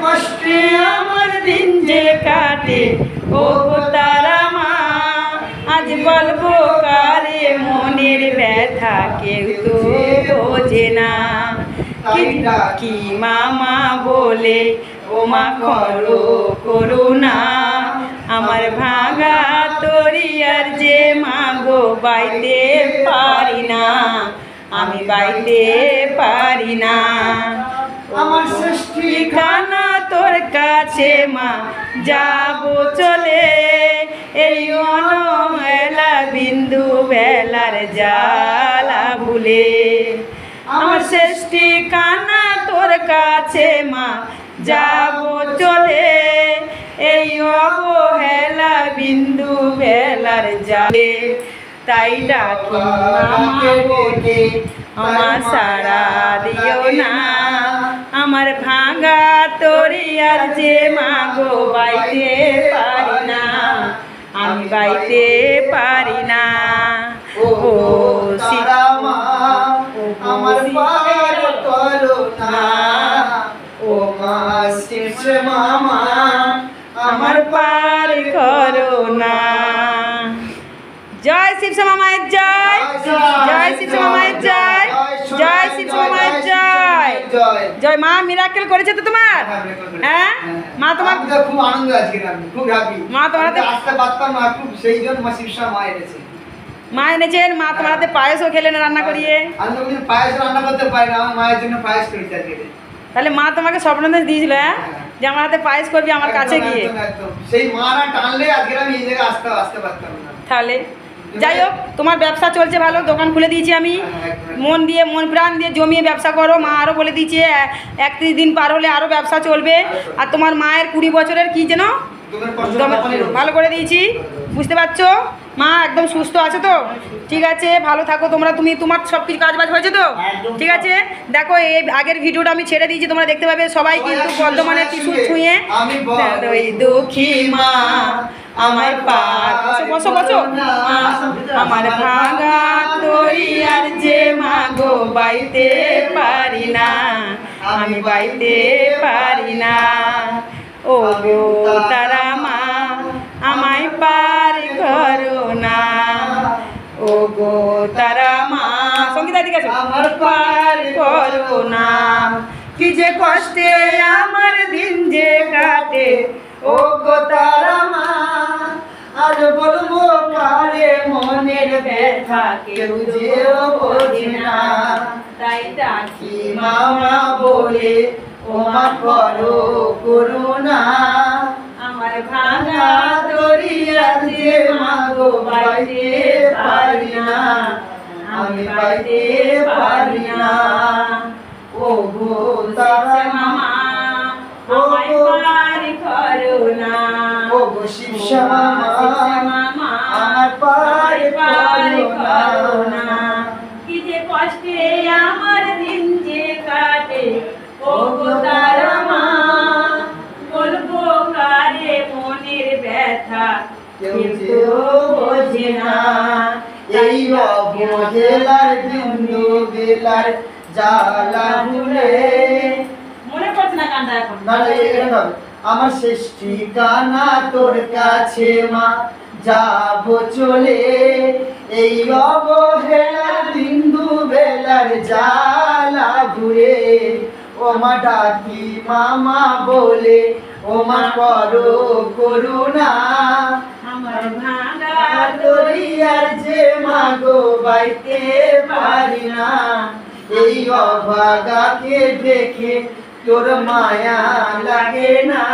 কষ্টে আমার দিন যে কাটে ও তারা মা, আজ বলবো কারে মনের ব্যথা কেউ তো বোঝে না। কি মামা বলে ও মা করো করুণা, আমার ভাঙা তরিয়ার যে মাগো বাইতে পারি না, আমি বাইতে পারি না। আমার সৃষ্টি খানা তোর কাছে মা যাব চলে, এই অনমেলা বিন্দু বেলার জ্বালা ভুলে। আমার সৃষ্টি কানা তোর কাছে মা যাব চলে, এই অবহেলা বিন্দু বেলার জালে। তাই ডাকি মামা বলে আমার সারা দিও না, আমার ভাঙা তরিয়ার যে মাগো বাইতে পারি না, আমি বাইতে পারি না। ও সীতা মা আমার পার করো না, ও মা শিব মামা আমার পার করো না। জয় শিব মামায়ের জয়, জয় শিব মামায়ের জয়, জয় শিব মামায়ের জয়। জয় মা মিরাকেল করেছে তো তোমার? হ্যাঁ মা তোমার খুব আনন্দ আজকে, আমি খুব হ্যাপি। মা তোমার আসতে পারতাম না, খুব সেই জন্য মা শিব মা এনেছে। মা এনেছেন, মা তোমার হাতে পায়েসও খেলেন রান্না করিয়ে। আমি তো পায়েস রান্না করতে পারি না, আমার মায়ের জন্য পায়েস করেছি আজকে। তাহলে মা তোমাকে স্বপ্নদেশ দিয়েছিল হ্যাঁ যে আমার হাতে পায়েস করবি আমার কাছে গিয়ে। সেই মা না টানলে আজকে আমি এই জায়গায় আসতে পারতাম না। তাহলে যাই হোক, তোমার ব্যবসা চলছে ভালো, দোকান খুলে দিয়েছি আমি। মন দিয়ে মন প্রাণ দিয়ে জমিয়ে ব্যবসা করো, মা আরও বলে দিয়েছে 31 দিন পার হলে আরও ব্যবসা চলবে। আর তোমার মায়ের 20 বছরের কি যেন ভালো করে দিয়েছি, বুঝতে পারছো? মা একদম সুস্থ আছে তো? ঠিক আছে, ভালো থাকো তোমরা। তোমার সব কিছু কাজ বাজ হয়েছে তো? ঠিক আছে, দেখো এই আগের ভিডিওটা আমি ছেড়ে দিয়েছি, তোমরা দেখতে পাবে সবাই কিন্তু বর্ধমানের টিস্যু ছুঁয়ে। ওই দুঃখী মা আমার পার বসো বসো, আমার ভাঙা তরিয়ার যে মাগো বাইতে পারি না, আমি বাইতে পারি না। ও গো তারা মা আমায় পার করো না, ও গো তারা মা সঙ্গীতা দিকে আমার পার করো না। কি যে কষ্টে আমার দিন যে কাটে ও গো তারা মা, আজ বলবো কারে মনের ব্যথা কেউ যে বোঝে না। তাই ডাকি মামা বলে ও মা করো করুণা, আমার ভাঙা তরিয়া যে মাগো বাইতে পারি না, আমি বাইতে পারি না। ও গো তারা মামা আমায় পার করো না, ও গো শিব মামা আমার পার করো না। কি যে কষ্টে আমার দিন যে কাটে ও গো তারা মা, বলবো কারে মনের ব্যথা কেউ তো বোঝে না। এই অবহেলার বিন্দু বেলার জ্বালা ভুলে। মনে পড়ছে না গানটা এখন? না, আমার শেষ ঠিকানা তোর কাছে মা যাব চলে, এই অবহেলার বিন্দু বেলার জ্বালা ঘুরে। ও মা ডাকি মামা বলে ও মা করো করুণা, আমার ভাঙা তরিয়ার যে মাগো বাইতে পারি না, এই অভাগাকে দেখে তোর মায়া লাগে না।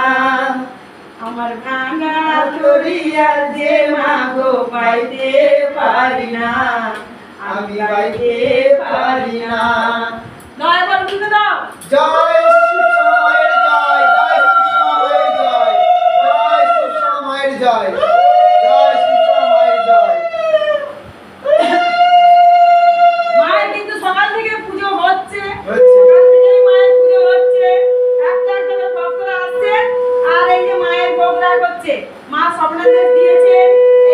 আমার ভাঙা তরিয়ার যে মাগো বাইতে পারি না, আমি বাইতে পারি না। জয় বল শুনে দাও, জয় শিব মায়ের জয়, জয় শিব মায়ের জয়, জয় শিব মায়ের জয়, জয় শিব মায়ের জয়। মায়ের কিন্তু সকাল থেকে পুজো হচ্ছে, সকাল থেকেই মায়ের পুজো হচ্ছে। একটা একটা ভক্তরা আসছে আর এই যে মায়ের ভোগ রাগ হচ্ছে। মা স্বপ্নাদেশ দিয়েছে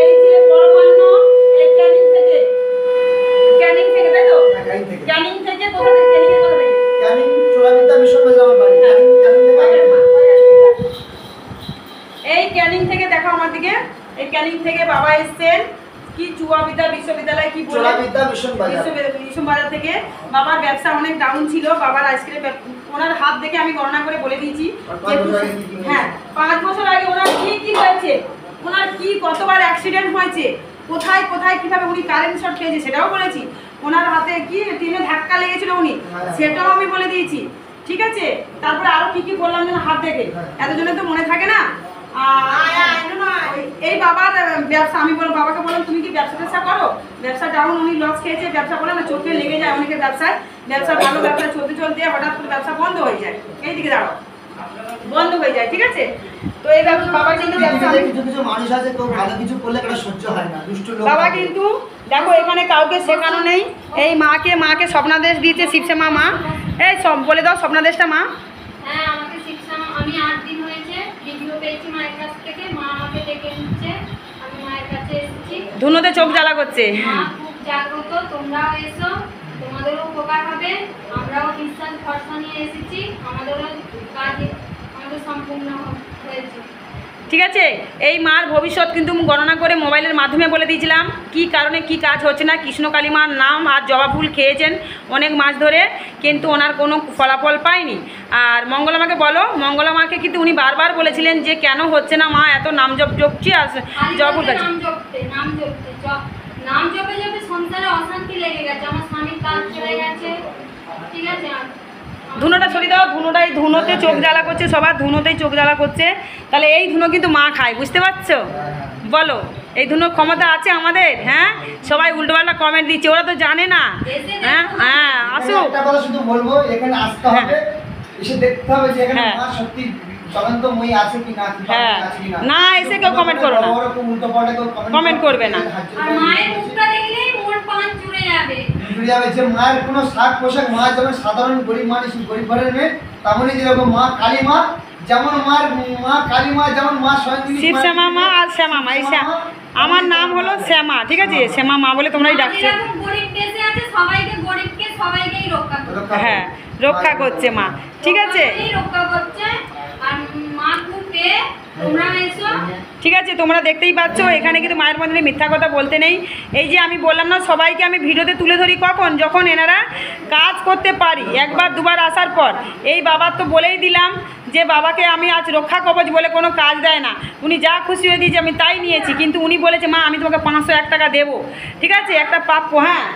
এই যে পরমান্ন এই ক্যানিং থেকে, তাই তো? ক্যানিং থেকে কোথা থেকে? ক্যানিং এর কোথা থেকে? ক্যানিং চোরাবিদ্যা মিশন আমার বাড়ি। ক্যানিং থেকে ক্যানিং থেকে বাবা এসছেন কি চুয়াবিদ্যা বিশ্ববিদ্যালয় কি বলে চোরাবিদ্যা বিশ্ববাজার থেকে। বাবার ব্যবসা অনেক ডাউন ছিল, বাবার আইসক্রিম ওনার হাত দেখে আমি গণনা করে বলে দিয়েছি হ্যাঁ 5 বছর আগে ওনার কি হয়েছে, ওনার কি কতবার অ্যাক্সিডেন্ট হয়েছে, কোথায় কোথায় কিভাবে উনি কারেন্ট শট খেয়েছে সেটাও বলেছি, ওনার হাতে কি ট্রেনে ধাক্কা লেগেছিল উনি সেটাও আমি বলে দিয়েছি, ঠিক আছে। তারপরে আরো কি বললাম যেন হাত দেখে, এতজনে তো মনে থাকে না। এই বাবার ব্যবসা আমি বাবাকে বললাম তুমি কি ব্যবসা করো, ব্যবসা ডাউন, উনি লস খেয়েছে, ব্যবসা বলে না চোখে লেগে যায় অনেকের ব্যবসায়, ব্যবসা ভালো ব্যবসা চলতে চলতে হঠাৎ করে ব্যবসা বন্ধ হয়ে যায়, এই দিকে দাঁড়াও বন্ধ হয়ে যায়, ঠিক আছে। তো এই বাবা কিন্তু কিছু মানুষ আছে কেউ ভালো কিছু করলে এটা সহ্য হয় না, দুষ্ট লোক। বাবা কিন্তু দেখো এখানে কাউকে শেখানো নেই, এই মাকে স্বপ্নাদেশ দিয়েছে শিবশ্যামা মা, এই সব বলে দাও স্বপ্নাদেশটা মা। হ্যাঁ আমাকে শিবশ্যামা, আমি 8 দিন হয়েছে ভিডিও পেয়েছি মায়ের কাছ থেকে, মা আমাকে ডেকে নিচ্ছে, আমি মায়ের কাছে এসেছি। ধুনোতে চোখ জ্বালা করছে। মা খুব জাগ্রত, তোমরাও এসো, তোমাদেরও উপকার হবে, আমরাও বিশ্বাস ভরসা নিয়ে এসেছি, আমাদেরও কাজ আমাদের সম্পূর্ণ হয়েছে। ঠিক আছে, এই মার ভবিষ্যৎ কিন্তু গণনা করে মোবাইলের মাধ্যমে বলে দিয়েছিলাম কি কারণে কি কাজ হচ্ছে না। কৃষ্ণকালী মার নাম আর জবা ফুল খেয়েছেন অনেক মাস ধরে, কিন্তু ওনার কোনো ফলাফল পায়নি। আর মঙ্গলা মাকে বলো, মঙ্গলা মাকে কিন্তু উনি বারবার বলেছিলেন যে কেন হচ্ছে না মা, এত নাম জপছি আর জবা ফুল খাচ্ছি। নাম জপে জপে সংসারে অশান্তি লেগে গেছে, আমার স্বামীর কাজ চলে গেছে, ঠিক আছে। ধুনোটা সরিয়ে দাও, ধুনোতে চোখ জ্বালা করছে, সবার ধুনোতেই চোখ জ্বালা করছে। তাহলে এই ধুনো কিন্তু মা খায়, বুঝতে পারছো? বলো এই ধুনোর ক্ষমতা আছে আমাদের? হ্যাঁ, সবাই উল্টোপাল্টা কমেন্ট দিচ্ছে, ওরা তো জানে না। হ্যাঁ হ্যাঁ আসো, একটা কথা শুধু বলবো, এখানে আসতে হবে, এসে দেখতে হবে যে এখানে মা সত্যি চলন্তময়ী আছে কি না, হ্যাঁ না এসে কেউ কমেন্ট করো না, কমেন্ট করবে না। আর মায়ের মুখটা দেখলেই মন প্রাণ জুড়ে যাবে, যে মায়ের কোনো শাক পোশাক, মা যেমন সাধারণ গরিব মানুষ, গরিব ঘরের মেয়ে, তেমনই যেরকম মা কালী মা, যেমন মা কালী মা, যেমন মা স্বয়ং শিবশ্যামা মা আর শ্যামা মা। এই আমার নাম হলো শ্যামা, ঠিক আছে, শ্যামা মা বলে তোমরাই ডাকছো। গরিব দেশে আছে, সবাইকে গরিবকে সবাইকেই রক্ষা করছে, হ্যাঁ রক্ষা করছে মা, ঠিক আছে রক্ষা করছে। আর মা খুব পেয়ে তোমরা এসো, ঠিক আছে। তোমরা দেখতেই পাচ্ছ এখানে কিন্তু মায়ের মন্দিরে মিথ্যা কথা বলতে নেই। এই যে আমি বললাম না সবাইকে আমি ভিডিওতে তুলে ধরি কখন, যখন এনারা কাজ করতে পারি, একবার দুবার আসার পর। এই বাবার তো বলেই দিলাম যে বাবাকে আমি আজ রক্ষা কবচ বলে কোনো কাজ দেয় না, উনি যা খুশি হয়ে দিয়েছে আমি তাই নিয়েছি, কিন্তু উনি বলেছে মা আমি তোমাকে 501 টাকা দেবো, ঠিক আছে, একটা প্রাপ্য। হ্যাঁ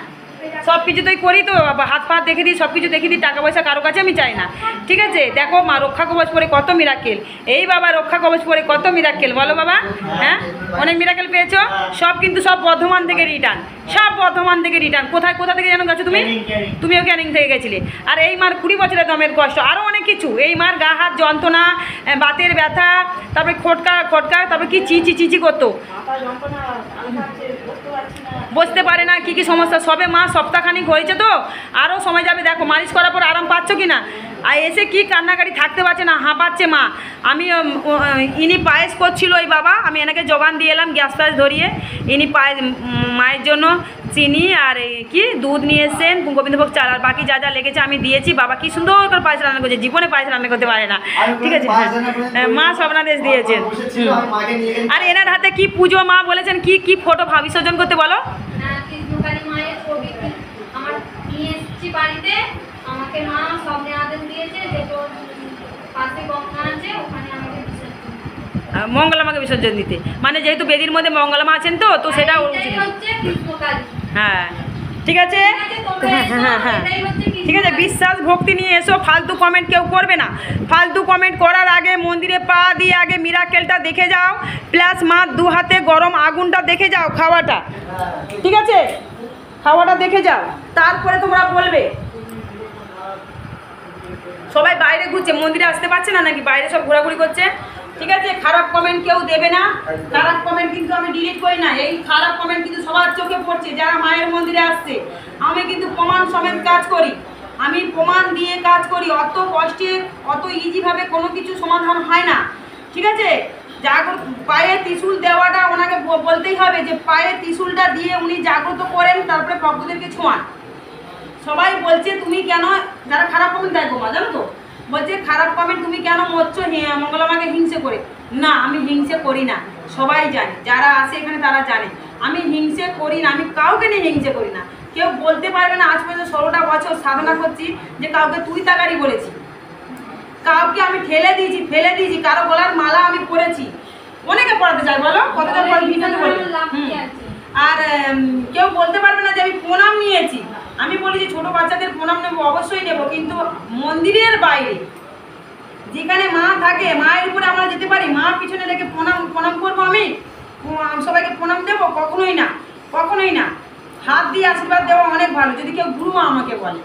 সব কিছুতেই করি তো, হাত ফাত দেখে দিই, সব কিছু দেখে দিই, টাকা পয়সা কারো কাছে আমি চাই না, ঠিক আছে। দেখো মা রক্ষা কবচ পরে কত মিরাকেল, এই বাবা রক্ষা কবচ পরে কত মিরাকেল, বলো বাবা। হ্যাঁ অনেক মিরাকেল পেয়েছো, সব কিন্তু সব বর্ধমান থেকে রিটার্ন, সব বর্ধমান থেকে রিটার্ন। কোথা থেকে যেন গেছো তুমি? তুমিও ক্যানিং থেকে গেছিলে। আর এই মার 20 বছরের দমের কষ্ট, আরও অনেক কিছু, এই মার গা হাত যন্ত্রণা, বাতের ব্যথা, তারপরে খটকা, তারপরে কি চিচি করতো, বসতে পারে না, কি সমস্যা, সবে মা সপ্তাহখানিক হয়েছে তো, আরও সময় যাবে। দেখো মালিশ করার পর আরাম পাচ্ছ কি না, আর এসে কি কান্নাকাটি, থাকতে পারছে না, হাঁপাচ্ছে মা। আমি ইনি পায়েস করছিল ওই বাবা, আমি এনাকে জোগান দিয়ে এলাম গ্যাস ফ্যাস ধরিয়ে, ইনি পায়েস মায়ের জন্য চিনি আর কি দুধ নিয়ে এসছেন, গোবিন্দভোগ চাল, আর বাকি যা যা লেগেছে আমি দিয়েছি। বাবা কি সুন্দর করে পায়েস রান্না করছে, জীবনে পায়েস রান্না করতে পারে না, ঠিক আছে। মা স্বপ্নাদেশ দিয়েছেন। আর এনার হাতে কি পুজো মা বলেছেন, কি ফটো বিসর্জন করতে বলো। কৃষ্ণকালী মায়ের ছবি আমার নিয়ে এসেছি বাড়িতে, আমাকে মা স্বপ্নে আদেশ দিয়েছে যে তোর পাশে গঙ্গা আছে ওখানে আমাকে মঙ্গলা মাকে বিসর্জন দিতে, মানে যেহেতু বেদির মধ্যে মঙ্গলা মা আছেন তো সেটা হচ্ছে কৃষ্ণকালী। হ্যাঁ ঠিক আছে, হ্যাঁ ঠিক আছে, বিশ্বাস ভক্তি নিয়ে এসো, ফালতু কমেন্ট কেউ করবে না। ফালতু কমেন্ট করার আগে মন্দিরে পা দিয়ে আগে মিরাকেলটা দেখে যাও, প্লাস মা 2 হাতে গরম আগুনটা দেখে যাও, খাওয়াটা, ঠিক আছে, খাওয়াটা দেখে যাও, তারপরে তোমরা বলবে। সবাই বাইরে ঘুরছে, মন্দিরে আসতে পারছে না নাকি, বাইরে সব ঘোরাঘুরি করছে, ঠিক আছে। খারাপ কমেন্ট কেউ দেবে না, খারাপ কমেন্ট কিন্তু আমি ডিলিট করি না। এই খারাপ কমেন্ট কিন্তু সবার চোখে পড়ছে যারা মায়ের মন্দিরে আসছে। আমি কিন্তু প্রমাণ সমেত কাজ করি, আমি প্রমাণ দিয়ে কাজ করি, অত কষ্টে অত ইজিভাবে কোনো কিছু সমাধান হয় না, ঠিক আছে। জাগ্রত পায়ে ত্রিশূল দেওয়াটা ওনাকে বলতেই হবে যে পায়ে ত্রিশূলটা দিয়ে উনি জাগ্রত করেন, তারপরে ভক্তদেরকে ছোঁয়ান। সবাই বলছে তুমি কেন, যারা খারাপ কমেন্ট দেখো মা জানো তো, বলছে খারাপ কমেন্ট তুমি কেন মরছো মঙ্গলা মাকে হিংসে করে। না, আমি হিংসে করি না, সবাই জানে, যারা আসে এখানে তারা জানে আমি হিংসে করি না, আমি কাউকে নিয়ে হিংসে করি না। কেউ বলতে পারবে না আজ পর্যন্ত 16টা বছর সাধনা করছি যে কাউকে তুই তাকারি বলেছি, কাউকে আমি ফেলে দিয়েছি, কারো গলার মালা আমি পরেছি। অনেকে পড়াতে চাই, বলো কতটা ভিডিওতে বলি। আর কেউ বলতে পারবে না যে আমি প্রণাম নিয়েছি। আমি বলি যে ছোটো বাচ্চাদের প্রণাম নেবো, অবশ্যই নেবো, কিন্তু মন্দিরের বাইরে যেখানে মা থাকে, মায়ের উপরে আমরা যেতে পারি, মা পিছনে রেখে প্রণাম করবো, আমি সবাইকে প্রণাম দেবো? কখনোই না, কখনোই না। হাত দিয়ে আশীর্বাদ দেওয়া অনেক ভালো, যদি কেউ গুরু মা আমাকে বলে।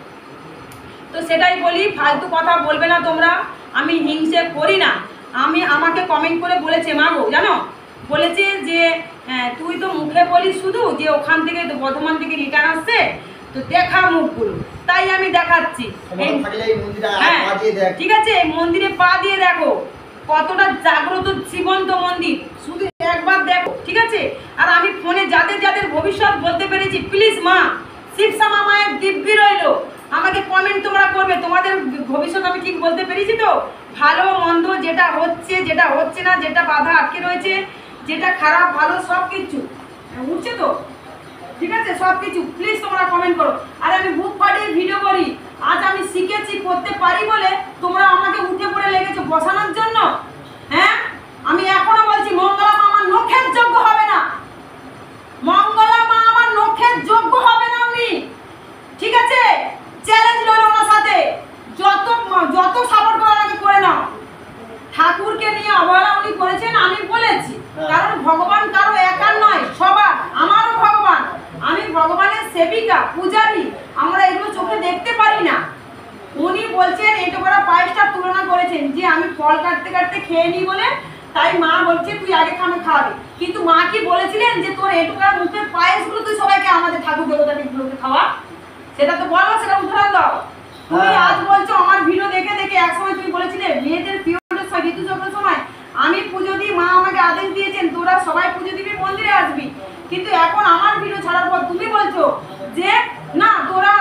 তো সেটাই বলি, ফালতু কথা বলবে না তোমরা, আমি হিংসে করি না। আমাকে কমেন্ট করে বলেছে মা গো, জানো, বলেছে যে তুই তো মুখে বলিস শুধু যে ওখান থেকে তো বর্ধমান থেকে রিটার্ন আসছে, তো দেখা মুখগুলো, তাই আমি দেখাচ্ছি। হ্যাঁ ঠিক আছে, মন্দিরে পা দিয়ে দেখো কতটা জাগ্রত জীবন্ত মন্দির, শুধু একবার দেখো, ঠিক আছে। আর আমি ফোনে যাদের ভবিষ্যৎ বলতে পেরেছি, প্লিজ মা শিবশ্যামা মায়ের দিব্যি রইল, আমাকে কমেন্ট তোমরা করবে, তোমাদের ভবিষ্যৎ আমি ঠিক বলতে পেরেছি তো, ভালো মন্দ, যেটা হচ্ছে না, যেটা বাধা আটকে রয়েছে, যেটা খারাপ ভালো সব কিছু উঠছে তো, ঠিক আছে, সব কিছু প্লিজ তোমরা কমেন্ট করো। আর আমি বুক ফাটিয়ে ভিডিও করি, আজ আমি শিখেছি, করতে পারি বলে তোমরা আমাকে উঠে পড়ে লেগেছো বসানোর জন্য। হ্যাঁ, আমি এখনো বলছি মঙ্গলা মা আমার নখের যোগ্য হবে না, মঙ্গলা মা আমার নখের যোগ্য হবে না উনি, ঠিক আছে। চ্যালেঞ্জ রইল ওনার সাথে, যত সাপোর্ট করা লাগে করে নাও। ঠাকুরকে নিয়ে অবহেলা উনি করেছেন, আমি বলেছি, কারণ ভগবান কারো একার নয়, সবার, আমারও ভগবান, আমি ভগবানের সেবিকা, পূজারী, আমরা এগুলো চোখে দেখতে পারি না। উনি বলছেন এইটা করা পায়েসটার তুলনা করেছেন যে আমি ফল কাটতে কাটতে খেয়ে নিই বলে, তাই মা বলছে তুই আগে খাওয়াবি, কিন্তু মা কি বলেছিলেন যে তোর এটুকু মুখের পায়েসগুলো তুই সবাইকে আমাদের ঠাকুর দেবতাগুলোকে খাওয়া? সেটা তো বলো, সেটা উদাহরণ দাও। তুমি আজ বলছো আমার ভিডিও দেখে একসময় তুমি বলেছিলে মেয়েদের পিরিয়ডের সময়, ঋতুচক্রের সময় আমি পুজো দিই, মা আমাকে আদেশ দিয়েছেন তোরা সবাই পুজো দিবি, মন্দিরে আসবি, কিন্তু এখন আমার ভিডিও ছাড়ার পর তুমি বলছো যে না তোরা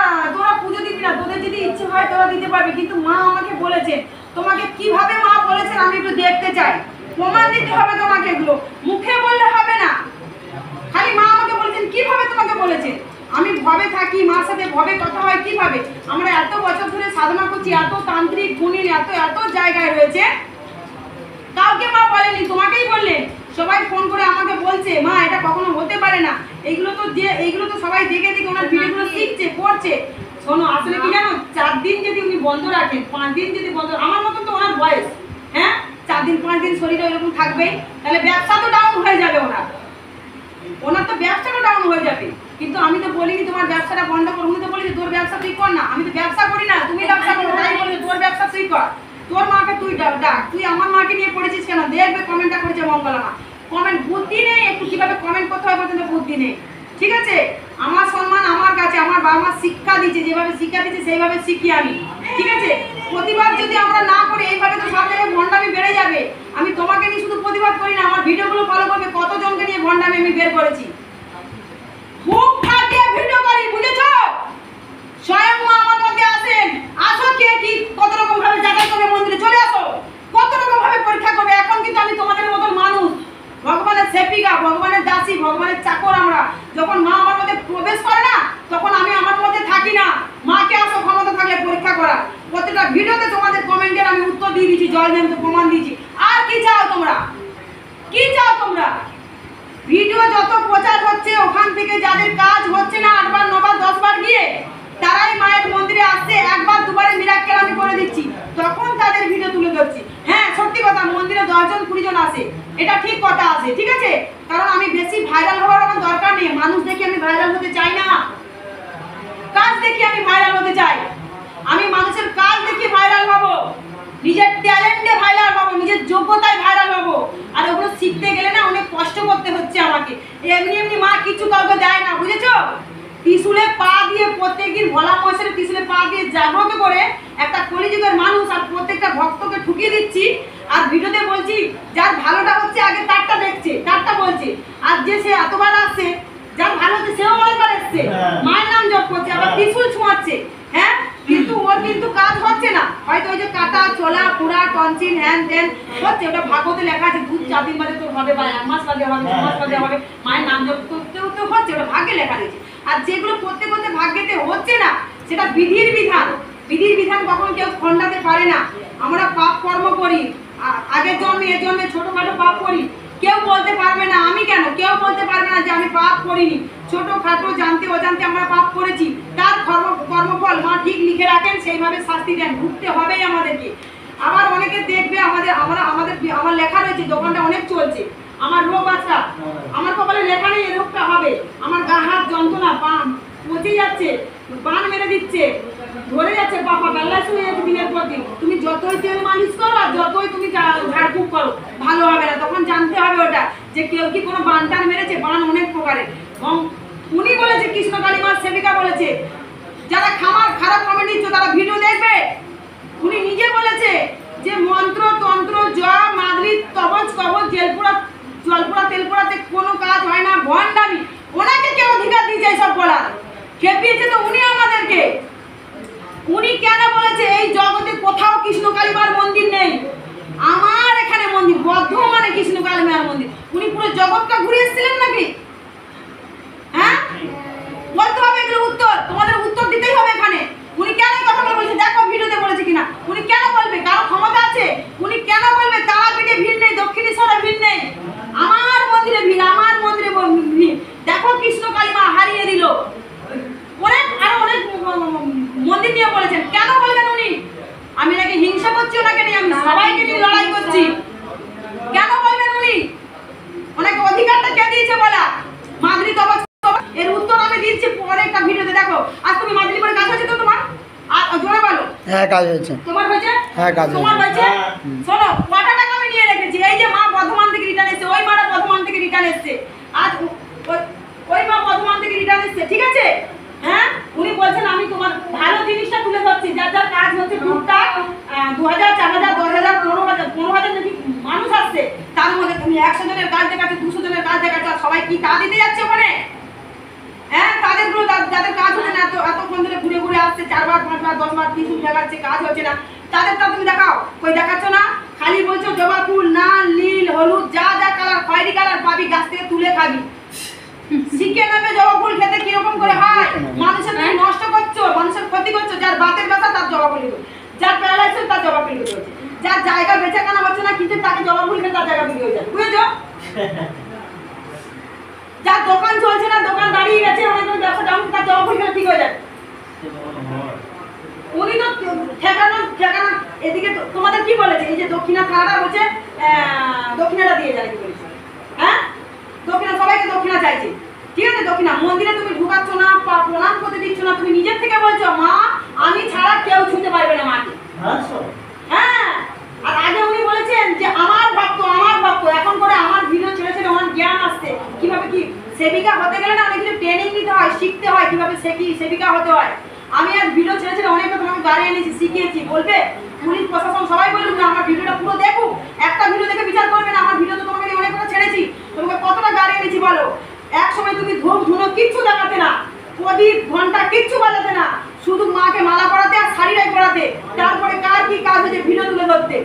পুজো দিবি না, তোদের যদি ইচ্ছে হয় তোরা দিতে পারবি, কিন্তু মা আমাকে বলেছেন। তোমাকে কিভাবে মা বলেছেন আমি একটু দেখতে চাই, প্রমাণ দিতে হবে তোমাকে, এগুলো মুখে বললে হবে না। খালি মা আমাকে বলেছেন, কিভাবে তোমাকে বলেছে? আমি ভবে থাকি, মার সাথে ভবে কথা হয়, কিভাবে? আমরা এত বছর ধরে সাধনা করছি, এত তান্ত্রিক গুণী এত জায়গায় রয়েছে, কাউকে মা বলেনি, তোমাকেই বললেন। সবাই ফোন করে আমাকে বলছে মা এটা কখনো হতে পারে না, এইগুলো তো সবাই দেখে ওনার ভিডিওগুলো শিখছে, করছে। শোনো, আসলে কি জানো, 4 দিন যদি উনি বন্ধ রাখেন, 5 দিন যদি বন্ধ, আমার মতন তো ওনার বয়স, হ্যাঁ 4 দিন 5 দিন শরীরে এরকম থাকবেই, তাহলে ব্যবসা তো ডাউন হয়ে যাবে, ওনার তো ব্যবসাটা ডাউন হয়ে যাবে। কিন্তু আমি তো বলিনি তোমার ব্যবসাটা বন্ধ করো, উনি তো বলেছি তোর ব্যবসা তুই কর না, আমি তো ব্যবসা করি না, তুমি ব্যবসা করো, তাই বলি তোর ব্যবসা তুই কর, তোর মাকে তুই ডাক, তুই আমার মাকে নিয়ে পড়েছিস কেন? দেখবে কমেন্টটা করেছে মঙ্গলা মা, কমেন্ট বুদ্ধি নেই, একটু কিভাবে কমেন্ট করতে হয় পর্যন্ত বুদ্ধি নেই, ঠিক আছে। আমার সম্মান আমার কাছে, আমার বাবা মা শিক্ষা দিচ্ছে, যেভাবে শিক্ষা দিচ্ছে সেইভাবে শিখি আমি, ঠিক আছে। প্রতিবাদ যদি আমরা না করি, এইভাবে তো সব জায়গায় ভণ্ডামি বেড়ে যাবে। আমি তোমাকে নিয়ে শুধু প্রতিবাদ করি না, আমার ভিডিওগুলো ফলো করবে, কতজনকে নিয়ে ভণ্ডামি আমি বের করেছি, মুখ ফাটিয়ে ভিডিও করি, বুঝেছো? স্বয়ং মা আমার মধ্যে আসেন, আসো কে কি কত রকম ভাবে যাচাই করবে, মন্দিরে চলে আসো, কত রকম ভাবে পরীক্ষা করবে। এখন কিন্তু আমি তোমাদের মতন মানুষ, ভগবানের সেবিকা, ভগবানের দাসী, ভগবানের চাকর। আমরা যখন মা আমার মধ্যে প্রবেশ করে না, তখন আমি আমার মধ্যে থাকি না। মাকে আসো ক্ষমতা থাকলে পরীক্ষা করা, প্রত্যেকটা ভিডিওতে তোমাদের কমেন্টের আমি উত্তর দিয়ে দিচ্ছি, জয়জয়ন্ত প্রমাণ দিচ্ছি। আর কি চাও তোমরা, কি চাও তোমরা? ভিডিও যত প্রচার হচ্ছে, ওখান থেকে যাদের কাজ হচ্ছে না 8 বার 9 বার 10 বার গিয়ে, তারাই মায়ের মন্দিরে আসছে, 1 বার 2 বারে মিরাক্কেল আমি করে দিচ্ছি, তখন তাদের ভিডিও তুলে ধরছি। হ্যাঁ সত্যি কথা, মন্দিরে 10 জন 20 জন আসে, এটা ঠিক কথা আছে, ঠিক আছে। কারণ আমি বেশি ভাইরাল হওয়ার আমার দরকার নেই, মানুষ দেখে আমি ভাইরাল হতে চাই না, কাজ দেখে আমি ভাইরাল হতে চাই। আমি মানুষের কাজ দেখে ভাইরাল হব, নিজের ট্যালেন্টে ভাইরাল হব, নিজের যোগ্যতায় ভাইরাল হব। আর ওগুলো শিখতে গেলে না অনেক কষ্ট করতে হচ্ছে আমাকে, এমনি মা কিছু কাউকে দেয় না, বুঝেছো? ত্রিশূলে পা দিয়ে প্রত্যেকদিন ভোলা মহেশ্বরের ত্রিশূলে পা দিয়ে জাগ্রত করে একটা কলিযুগের মানুষ আর প্রত্যেকটা ভক্তকে ঠুকিয়ে দিচ্ছি। আর ভিডিওতে বলছি যার ভালোটা হচ্ছে আগে তারটা দেখছে, তারটা বলছে, আর যে সে এতবার আসছে যার ভালো হচ্ছে সেও অনেকবার এসছে, মায়ের নাম জপ করছে, আবার ত্রিশূল ছোঁয়াচ্ছে। হ্যাঁ কিন্তু ওর কিন্তু কাজ হচ্ছে না, হয়তো ওই যে কাটা চলা পুরা টনসিল হ্যান ত্যান হচ্ছে, ওটা ভাগবতে লেখা আছে 2-4 দিন বাদে তোর হবে বা 1 মাস বাদে হবে 2 মাস বাদে হবে, মায়ের নাম জপ করতেও তো হচ্ছে, ওটা ভাগ্যে লেখা রয়েছে। আর যেগুলো করতে করতে ভাগ্যেতে হচ্ছে না সেটা বিধির বিধান, বিধির বিধান কখন কেউ খণ্ডাতে পারে না। আমরা পাপ কর্ম করি, আগের জন্মে এ জন্মে ছোটখাটো পাপ করি, কেউ বলতে পারবে না, আমি কেন, কেউ বলতে পারবে না যে আমি পাপ করিনি। ছোটখাটো জানতে অজান্তে আমরা পাপ করেছি, তার কর্মফল মা ঠিক লিখে রাখেন, সেইভাবে শাস্তি দেন, ভুগতে হবেই আমাদেরকে। আবার অনেকে দেখবে আমার লেখা রয়েছে, দোকানটা অনেক চলছে, আমার রোগ আছে, আমার কপালে লেখা নেই এই রোগটা হবে, আমার গা হাত যন্ত্রণা, পচে যাচ্ছে, বান মেরে দিচ্ছে, ধরে যাচ্ছে, বাবা বেলায় শুয়ে যাচ্ছে দিনের পর দিন, তুমি যতই তেল মালিশ করো আর যতই তুমি ঝাড়ফুঁক করো ভালো হবে না। তখন জানতে হবে ওটা যে কেউ কি কোনো বান টান মেরেছে, বান অনেক প্রকারের। এবং উনি বলেছে, কৃষ্ণকালী মার সেবিকা বলেছে, যারা খারাপ কমেন্ট দিচ্ছ তারা ভিডিও দেখবে। উনি নিজে বলেছে যে মন্ত্র তন্ত্র জপ মাদরি তবজ কবজ জলপুরা তেলপুরাতে কোনো কাজ হয় না, ভণ্ডামি। ওনাকে কেউ অধিকার দিয়েছে এইসব বলার? খেপিয়েছে তো উনি আমাদেরকে। উনি কেন বলেছে এই জগতে কোথাও কৃষ্ণকালী মার মন্দির নেই, আমার এখানে মন্দির, বর্ধমানে কৃষ্ণকালী মার মন্দির। উনি পুরো জগৎটা ঘুরে এসেছিলেন নাকি? হ্যাঁ, বলতে হবে এগুলো উত্তর, তোমাদের উত্তর দিতেই হবে এখানে। উনি কেন কথা বলেছে, দেখো ভিডিওতে বলেছে কিনা। উনি কেন বলবে, কারো ক্ষমতা আছে? উনি কেন বলবে তারাপীঠে ভিড় নেই, দক্ষিণেশ্বরে ভিড় নেই, আমার মন্দিরে ভিড়, আমার মন্দিরে ভিড়। দেখো কৃষ্ণকালী মা হারিয়ে দিল, অনেক আরো অনেক মন্দির নিয়ে বলেছেন, কেন বলবেন উনি? আমি নাকি হিংসা করছি ওনাকে নিয়ে, আমি সবাইকে নিয়ে লড়াই করছি, কেন বলবেন উনি? ওনাকে অধিকারটা কে দিয়েছে বলা? মাদরি তবা, এর উত্তর আমি দিচ্ছি পরে একটা ভিডিওতে, দেখো। আর তুমি মাদরি পরে কাজ হয়েছে তো তোমার? আর জোরে বলো। হ্যাঁ কাজ হয়েছে। তোমার হয়েছে? হ্যাঁ কাজ তোমার হয়েছে। হয়েছে? শোনো, কটা টাকা আমি নিয়ে রেখেছি, এই যে মা বর্ধমান থেকে রিটার্ন এসেছে, ওই মারা বর্ধমান থেকে রিটার্ন এসেছে, আজ ওই মা বর্ধমান থেকে রিটার্ন এসেছে, ঠিক আছে? হ্যাঁ, উনি বলছেন আমি তোমার ভালো জিনিসটা তুলে ধরছি, যার যার কাজ হচ্ছে টুকটাক 2000 4000 10000 15,000 নাকি মানুষ আসছে, তার মধ্যে তুমি 100 জনের কাজ দেখাচ্ছ, 200 জনের কাজ দেখাচ্ছ, আর সবাই কি তা দিতে যাচ্ছে ওখানে? হ্যাঁ, তাদেরগুলো যাদের কাজ হচ্ছে না, এতক্ষণ ধরে ঘুরে ঘুরে আসছে, 4 বার 5 বার 10 বার 30 দেখাচ্ছে, কাজ হচ্ছে না, তাদেরটা তুমি দেখাও, কই দেখাচ্ছ না? খালি বলছো জবা ফুল, লাল নীল হলুদ যা যা কালার, খয়েরি কালার পাবি, গাছ থেকে তুলে খাবি। শিখে নেবে জবা ফুল খেতে কিরকম করে হয়, মানুষের নষ্ট করছো, মানুষের ক্ষতি করছো। যার বাতের ব্যথা তার জবা ফুল করছে, যার প্যারালাইসিস তার জবা ফুল করছে, যার জায়গা বেচাকেনা হচ্ছে না কিন্তু তাকে জবা ফুল খেতে তার জায়গা বিক্রি হয়ে যায়, বুঝেছো? যার দোকান চলছে না, দোকান দাঁড়িয়ে গেছে, অনেক ব্যবসা ডাউন, তার জবা ফুল খেতে ঠিক হয়ে যায়। উনি তো ঠেকানো এদিকে তোমাদের কি বলেছে, এই যে দক্ষিণা খাওয়াটা বলছে দক্ষিণাটা দিয়ে যায়, কি বলেছে? হ্যাঁ, দক্ষিণা সবাইকে দক্ষিণা চাইছে, ঠিক আছে? দক্ষিণা মন্দিরে তুমি ঢুকাচ্ছ না, প্রণাম করতে দিচ্ছ না, তুমি নিজের থেকে বলছো মা আমি ছাড়া কেউ ছুঁতে পারবে না মাকে। হ্যাঁ, আর আগে উনি বলেছেন যে আমার ভক্ত, এখন করে আমার ভিডিও ছেড়ে ছেড়ে ওনার জ্ঞান আসছে, কিভাবে কি সেবিকা হতে গেলে না অনেক কিছু ট্রেনিং নিতে হয়, শিখতে হয়, কিভাবে সেবিকা হতে হয়। আমি আর ভিডিও ছেড়ে ছেড়ে অনেক কথা আমি গাড়ি এনেছি, শিখিয়েছি। বলবে পুলিশ প্রশাসন সবাই বলুক না আমার ভিডিওটা পুরো দেখুক, একটা ভিডিও দেখে বিচার করবে না। আমার ভিডিও তো তোমাকে নিয়ে অনেক কথা ছেড়েছি, তোমাকে কতটা গাড়ি এনেছি বলো। এক সময় তুমি ধূপ ধুনো কিচ্ছু দেখাতে না, প্রদীপ ঘন্টা কিচ্ছু বাজাতে না, শুধু মাকে মালা পরাতে আর শাড়িটাই পরাতে। তারপরে কার কি কাজ হচ্ছে ভিডিও তুলে ধরতে,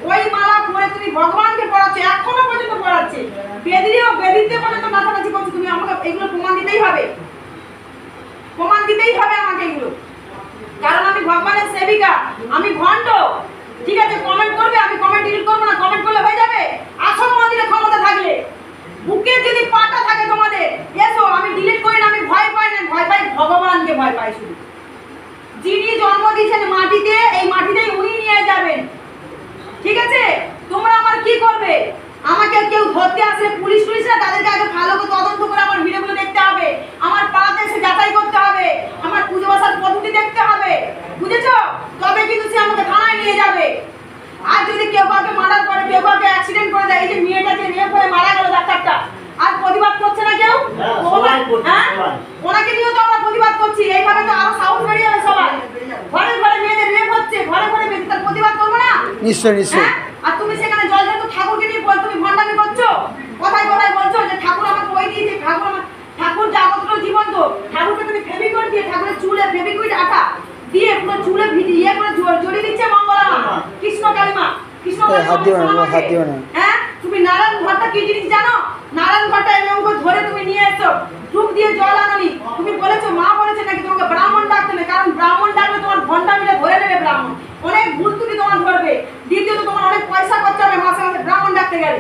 ওই মালা পরে তুমি ভগবানকে পড়াচ্ছে, এখনো পর্যন্ত পড়াচ্ছে, বেদিতে পর্যন্ত নাচানাচি করছো তুমি। আমাকে এগুলো প্রমাণ দিতেই হবে, প্রমাণ দিতেই হবে আমাকে এগুলো, কারণ আমি ভগবানের সেবিকা, আমি ভণ্ড, ঠিক আছে? কমেন্ট করবে, আমি কমেন্ট ডিলিট করবো না, কমেন্ট করলে হয়ে যাবে। আসল মন্দিরে ক্ষমতা থাকলে, বুকে যদি পাটা থাকে তোমাদের, এসো, আমি ডিলিট করি না, আমি ভয় পাই না, ভয় পাই ভগবানকে, ভয় পাই শুধু। যিনি জন্ম দিয়েছেন মাটিতে, এই মাটিতেই উনি নিয়ে যাবেন, ঠিক আছে? তোমরা আমার কি করবে? আমাকে কেউ ধরতে আসলে পুলিশ না, তাদেরকে আগে ভালো করে তদন্ত করে আমার ভিডিওগুলো দেখতে হবে, আমার পাড়াতে এসে যাচাই করতে হবে, আমার পুজো বাসার পদ্ধতি দেখতে হবে, বুঝেছো? তবে কিন্তু সে আমাকে থানায় নিয়ে যাবে। আর যদি কেউ কাউকে মার্ডার করে, কেউ কাউকে অ্যাক্সিডেন্ট করে দেয়, এই যে মেয়েটা যে রেপ হয়ে মারা গেল ডাক্তারটা, আর প্রতিবাদ করছে না কেউ? হ্যাঁ, ওনাকে নিয়েও তো আমরা প্রতিবাদ করছি, এইভাবে তো আরো সাহস বেরিয়ে যাবে সবাই। ঘরে ঘরে মেয়েদের রেপ হচ্ছে, ঘরে ঘরে মেয়েদের, তার প্রতিবাদ করবো না? নিশ্চয় নিশ্চয়। আর তুমি সেখানে জল যেহেতু ঠাকুরকে নিয়ে তুমি ভণ্ডামি করছো, কথায় কথায় বলছো যে ঠাকুর আমাকে ওই দিয়েছে, ঠাকুর জাগত জীবন্ত, ঠাকুরকে তুমি ফেভিকুইড দিয়ে, ঠাকুরের চুলে ফেভিকুইড আটা দিয়ে পুরো চুলে হাত দিও না, হাত দিও না। হ্যাঁ, তুমি নারায়ণ ঘরটা কি জিনিস জানো? নারায়ণ ঘরটা এরকম করে ধরে তুমি নিয়ে এসো, ডুব দিয়ে জল আনোনি। তুমি বলেছো, মা বলেছে নাকি তোমাকে ব্রাহ্মণ ডাকতে নেই, কারণ ব্রাহ্মণ ডাকলে তোমার ঘন্টা মিলে ধরে নেবে ব্রাহ্মণ, অনেক ভুল ত্রুটি তোমার ধরবে। দ্বিতীয়ত তোমার অনেক পয়সা খরচা হবে মাসে মাসে ব্রাহ্মণ ডাকতে গেলে।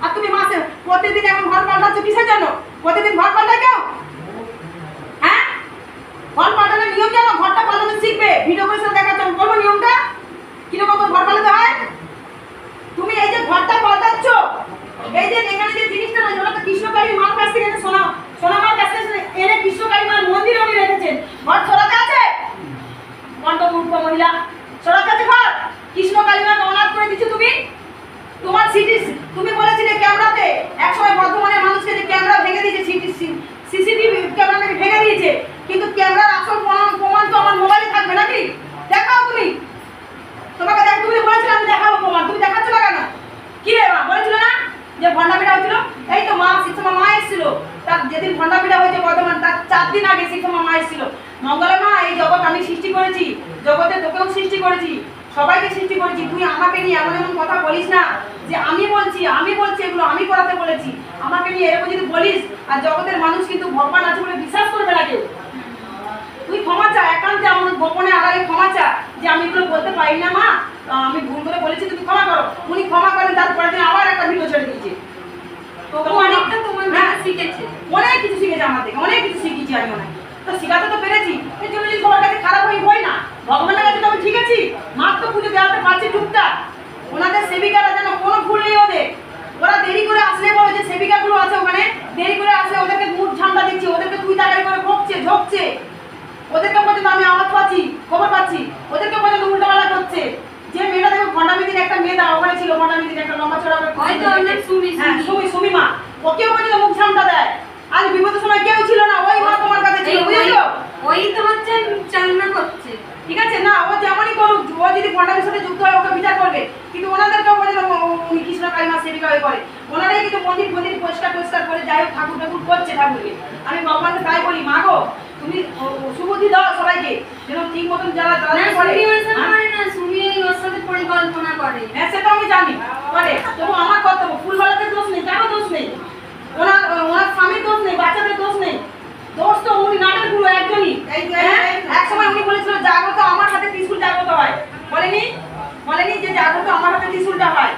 আর তুমি মাসে প্রতিদিন এখন ঘর পাল্টাচ্ছ কিসের জন্য? প্রতিদিন ঘর পাল্টায় কেউ? হ্যাঁ, ঘর পাল্টানোর নিয়ম জানো? ঘরটা পাল্টাতে শিখবে, ভিডিও করে সব দেখাচ্ছ, আমি বলবো নিয়মটা কিরকম করে ঘর পাল্টাতে হয়। তুমি এই যে ঘরটা পাল্টাচ্ছ, এই যে এখানে যে জিনিসটা রয়েছে ওটা তো কৃষ্ণকালী মার কাছ থেকে এনে সোনা মার কাছ থেকে এনে কৃষ্ণকালী মার মন্দিরে উনি রেখেছেন। ঘর সরাতে আছে? কণ্ঠমূর্খ মহিলা, সরাতে আছে ঘর? কৃষ্ণকালী মাকে অনাথ করে দিচ্ছ তুমি। তোমার সিটি, তুমি বলেছিলে ক্যামেরাতে একসময় বর্ধমানের মানুষকে যে ক্যামেরা ভেঙে দিয়েছে, সিসিটিভি ক্যামেরা নাকি ভেঙে দিয়েছে, কিন্তু ক্যামেরার আসল প্রমাণ তো আমার মোবাইলে থাকবে নাকি? দেখাও তুমি। তোমাকে দেখ, তুমি বলেছিলে আমি দেখাবো প্রমাণ, তুমি দেখাচ্ছ না কেন? কি রে মা, বলেছিল না যে ভণ্ডামিটা হয়েছিল? এই তো মা, শিক্ষা মা এসেছিল, তার যেদিন ভণ্ডামিটা হয়েছে বর্ধমান, তার 4 দিন আগে শিক্ষা মা এসেছিল। মঙ্গলা মা, এই জগৎ আমি সৃষ্টি করেছি, জগতে তোকেও সৃষ্টি করেছি, সবাইকে সৃষ্টি করেছি। তুই আমাকে নিয়ে এমন এমন কথা বলিস না যে আমি বলছি এগুলো আমি করাতে বলেছি। আমাকে নিয়ে এরকম যদি বলিস, আর জগতের মানুষ কিন্তু ভগবান আছে বলে বিশ্বাস করবে না কেউ। তুই ক্ষমা চা, একান্তে আমার গোপনে আড়ালে ক্ষমা চা যে আমি এগুলো বলতে পারি না মা, আমি ভুল করে বলেছি, তুমি ক্ষমা করো। উনি ক্ষমা করেন, তারপরে দিন আবার একটা ভিডিও ছেড়ে দিয়েছে। তবু অনেকটা তোমার হ্যাঁ, শিখেছে, অনেক কিছু শিখেছে আমার থেকে, অনেক কিছু শিখেছি আমি মনে হয়। তো শিখাতে তো পেরেছি, এর জন্য যদি সবার কাছে খারাপ হই না, ভগবানের কাছে তো আমি ঠিক আছি। মার তো পুজো দেওয়াতে পারছি টুকটাক। ওনাদের সেবিকারা যেন কোনো ভুল নেই ওদের, ওরা দেরি করে আসলে বলে যে সেবিকাগুলো আছে ওখানে, দেরি করে আসলে ওদেরকে মুখ ঝান্ডা দিচ্ছে, ওদেরকে তুই তাড়াতাড়ি করে বকছে, ঝোঁকছে, ওদেরকে পর্যন্ত আমি আওয়াজ পাচ্ছি, খবর পাচ্ছি, ওদেরকে পর্যন্ত উল্টাপাল্টা করছে। যে মেয়েটা দেখো ভণ্ডামিদির একটা মেয়ে দাও ওখানে ছিল, ভণ্ডামিদির একটা লম্বা চড়া হয়তো অনেক সুমি মা, ওকেও পর্যন্ত মুখ ঝামটা দেয়। আজ বিপদের সময় কেউ ছিল না, ওই মা তোমার কাছে ছিল, বুঝেছো? ওই তো হচ্ছে চালনা করছে, ঠিক আছে না, ও যেমনই করুক, ও যদি ভণ্ডামির সাথে যুক্ত হয় ওকে বিচার করবে, কিন্তু ওনাদেরকেও পর্যন্ত উনি কৃষ্ণ কালী মা সেবিকা হয়ে করে, ওনারাই কিন্তু মন্দির পরিষ্কার করে যাই হোক ঠাকুর করছে ঠাকুরকে। আমি ভগবানকে তাই বলি, মা গো তুমি সুবুদ্ধি দাও সবাইকে, যেন ঠিক মতন যারা পরিকল্পনা করে। হ্যাঁ, সেটা আমি জানি করে, তবু আমার কর্তব্য। ফুলওয়ালাদের দোষ নেই, কারো দোষ নেই, ওনার স্বামীর দোষ নেই, বাচ্চাদের দোষ নেই, দোষ তো উনি নাটের গুরু একজনই। এক সময় উনি বলেছিল জাগ্রত আমার হাতে ত্রিশূল জাগ্রত হয়, বলেনি যে জাগ্রত আমার হাতে ত্রিশূলটা হয়,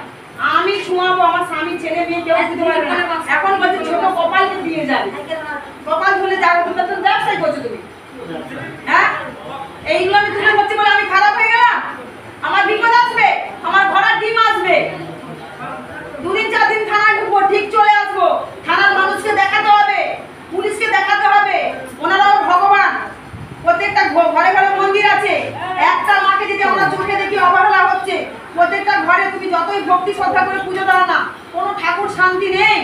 আমি ছোঁয়াবো, আমার স্বামী ছেলে মেয়ে কেউ দিতে পারবে না। এখন বলছে ছোট কপালকে দিয়ে যাবে, কপাল ধরে জাগ্রতটা তো ব্যবসায় করছো তুমি। হ্যাঁ, এইগুলো আমি তুলে ধরছি বলে আমি খারাপ হয়ে গেলাম? আমার বিপদ আসবে, আমার ঘোড়ার ডিম আসবে, 2 দিন 4 দিন থানায় ঢুকবো, ঠিক চলে আসবো। থানার মানুষকে দেখাতে হবে, পুলিশকে দেখাতে হবে, ওনারাও ভগবান। প্রত্যেকটা ঘরে ঘরে মন্দির আছে, একটা মাকে যদি আমরা চোখে দেখি অবহেলা হচ্ছে, প্রত্যেকটা ঘরে তুমি যতই ভক্তি শ্রদ্ধা করে পুজো দাও না, কোনো ঠাকুর শান্তি নেই।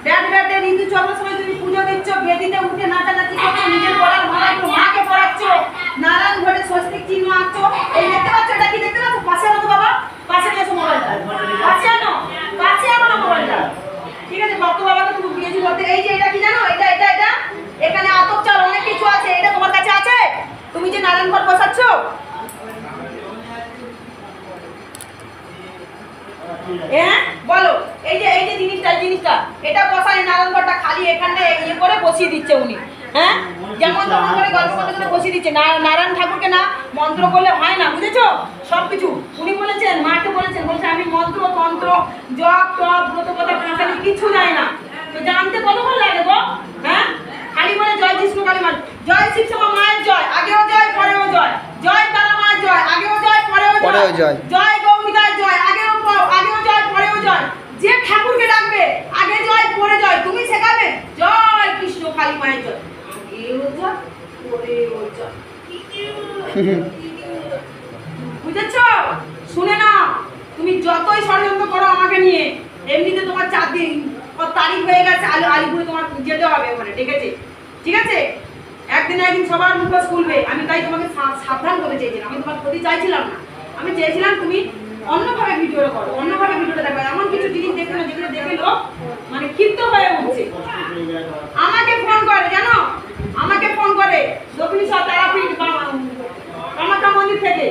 ব্যাটে ঋতু চলার সময় তুমি পুজো দিচ্ছ, বেদিতে উঠে নাচানাচি করছো, নিজের গলার মালা একটু মাকে পরাচ্ছ, নারায়ণ ঘটে স্বস্তিক চিহ্ন আঁকছো। এই দেখতে পাচ্ছ, এটা কি দেখতে পাচ্ছ? পাশে আনো তো বাবা, পাশে নিয়ে এসো মোবাইলটা, পাশে আনো না মোবাইলটা। ঠিক আছে, ভক্ত বাবাকে তুমি দিয়েছি বলতে। এই যে এটা কি জানো, এটা এখানে আতপ চাল অনেক কিছু আছে, এটা তোমার কাছে আছে? তুমি যে নারায়ণ ঘট বসাচ্ছ, হ্যাঁ বলো, এই যে জিনিসটা এটা বসাই, নারায়ণ ঘটটা খালি এখানে ইয়ে করে বসিয়ে দিচ্ছে উনি। হ্যাঁ, যেমন তেমন করে গল্প করে বসিয়ে দিচ্ছে। নারায়ণ ঠাকুরকে না মন্ত্র করলে হয় না, বুঝেছো? সবকিছু উনি বলেছেন, মাকে বলেছেন, বলছে আমি মন্ত্র তন্ত্র জপ টপ ব্রত কথা কাঁচালি কিছু জানি না। তো জানতে কতক্ষণ লাগে গো? হ্যাঁ, খালি বলে জয় কৃষ্ণ কালী মা, জয় শিবশ্যামা মায়ের জয়, আগেও জয় পরেও জয়, জয় তারা মায়ের জয়, আগেও জয় পরেও জয়, জয় গৌরীদার জয়, আগেও জয় পরেও জয়। যে ঠাকুরকে ডাকবে আগে জয় পরে জয়, তুমি শেখাবে জয় কৃষ্ণ কালী মায়ের জয়, আগেও জয় পরেও জয়। বুঝেছো? শুনে না, তুমি যতই ষড়যন্ত্র করো আমাকে নিয়ে, এমনিতে তোমার 4 দিন তারিখ হয়ে গেছে, আলিপুরে তোমার যেতে হবে ওখানে, ডেকেছে। ঠিক আছে, একদিন সবার মুখোশ খুলবে, আমি তাই তোমাকে সাবধান করতে চেয়েছিলাম। আমি তোমার ক্ষতি চাইছিলাম না, আমি চেয়েছিলাম তুমি অন্যভাবে ভিডিওটা করো, অন্যভাবে ভিডিওটা দেখো। এমন কিছু জিনিস দেখো না যেগুলো দেখে লোক মানে ক্ষিপ্ত হয়ে উঠছে। আমাকে ফোন করে, জানো, আমাকে ফোন করে দক্ষিণেশ্বর তারাপীঠ কামাখ্যা মন্দির থেকে,